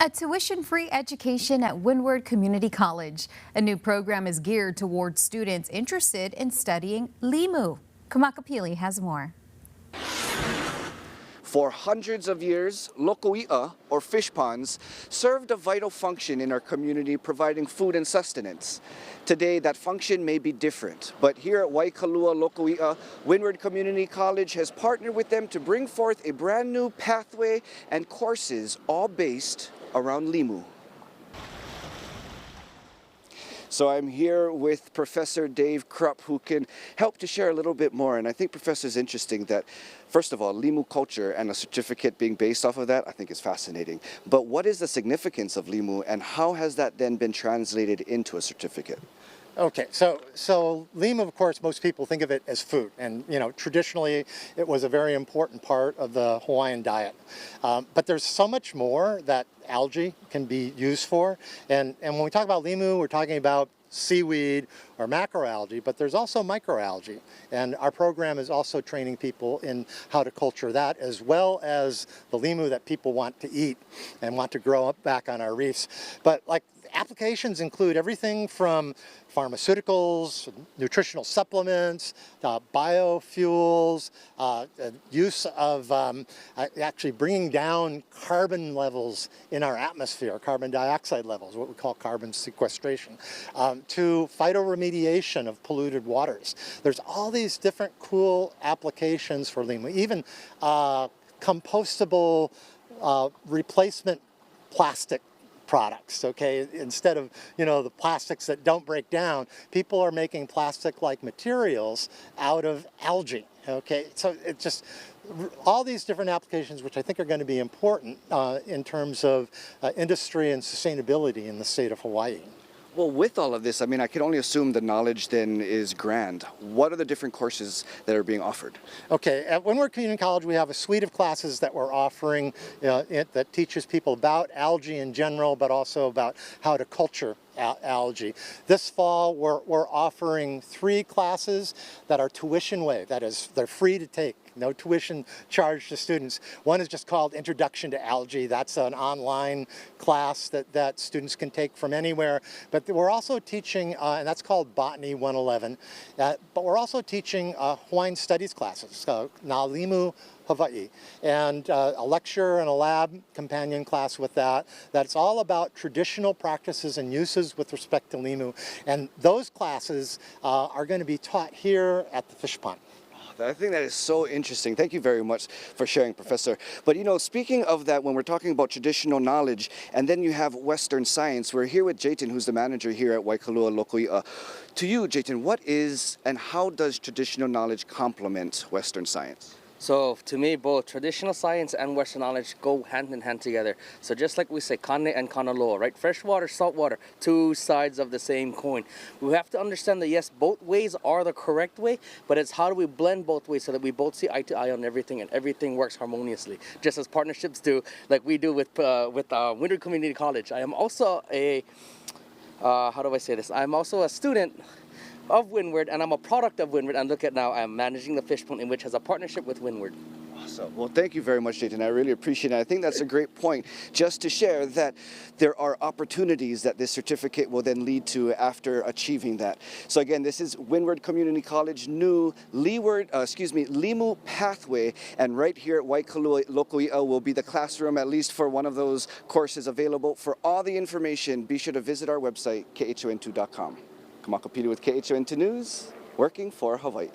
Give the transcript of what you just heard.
A tuition-free education at Windward Community College. A new program is geared towards students interested in studying limu. Kamakapili has more. For hundreds of years, lokoi'a, or fish ponds, served a vital function in our community, providing food and sustenance. Today, that function may be different, but here at Waikalua Lokoi'a, Windward Community College has partnered with them to bring forth a brand new pathway and courses, all based around limu. So I'm here with Professor Dave Krupp, who can help to share a little bit more. And I think, Professor, it's interesting that, first of all, limu culture and a certificate being based off of that, I think is fascinating. But what is the significance of limu, and how has that then been translated into a certificate? Okay, so limu, of course, most people think of it as food, and traditionally it was a very important part of the Hawaiian diet. But there's so much more that algae can be used for, and when we talk about limu, we're talking about seaweed or macroalgae, but there's also microalgae, and our program is also training people in how to culture that, as well as the limu that people want to eat and want to grow up back on our reefs. But like, applications include everything from pharmaceuticals, nutritional supplements, biofuels, use of actually bringing down carbon levels in our atmosphere, carbon dioxide levels, what we call carbon sequestration, to phytoremediation of polluted waters. There's all these different cool applications for limu, even compostable replacement plastic products, okay? Instead of, the plastics that don't break down, people are making plastic-like materials out of algae, okay? So it's just all these different applications, which I think are going to be important in terms of industry and sustainability in the state of Hawaii. Well, with all of this, I mean, I can only assume the knowledge then is grand. What are the different courses that are being offered? Okay, at Windward Community College, we have a suite of classes that we're offering that teaches people about algae in general, but also about how to culture algae. This fall, we're offering 3 classes that are tuition waived. That is, they're free to take. No tuition charged to students. One is just called Introduction to Algae. That's an online class that students can take from anywhere. But we're also teaching, and that's called Botany 111, but we're also teaching Hawaiian Studies classes, Na Limu Hawaii, and a lecture and a lab companion class with that. That's all about traditional practices and uses with respect to limu. And those classes are going to be taught here at the fish pond. I think that is so interesting. Thank you very much for sharing, Professor. But speaking of that, when we're talking about traditional knowledge, and then you have Western science, we're here with Jayton, who's the manager here at Waikalua Lokoi'a. To you, Jayton, what is and how does traditional knowledge complement Western science? So to me, both traditional science and Western knowledge go hand in hand together. So just like we say, kane and kanaloa, right? Fresh water, salt water, 2 sides of the same coin. We have to understand that yes, both ways are the correct way, but it's how do we blend both ways so that we both see eye to eye on everything and everything works harmoniously, just as partnerships do, like we do with Windward Community College. I am also how do I say this? I'm also a student of Windward, and I'm a product of Windward, and look at now, I'm managing the fish pond, in which has a partnership with Windward. Awesome. Well, thank you very much, Jayton. I really appreciate it. I think that's a great point, just to share that there are opportunities that this certificate will then lead to after achieving that. So again, this is Windward Community College new limu pathway, and right here at Waikalua Lokoi'a will be the classroom, at least for one of those courses available. For all the information, be sure to visit our website, khon2.com. Kamakapili with KHON2 News, working for Hawaii.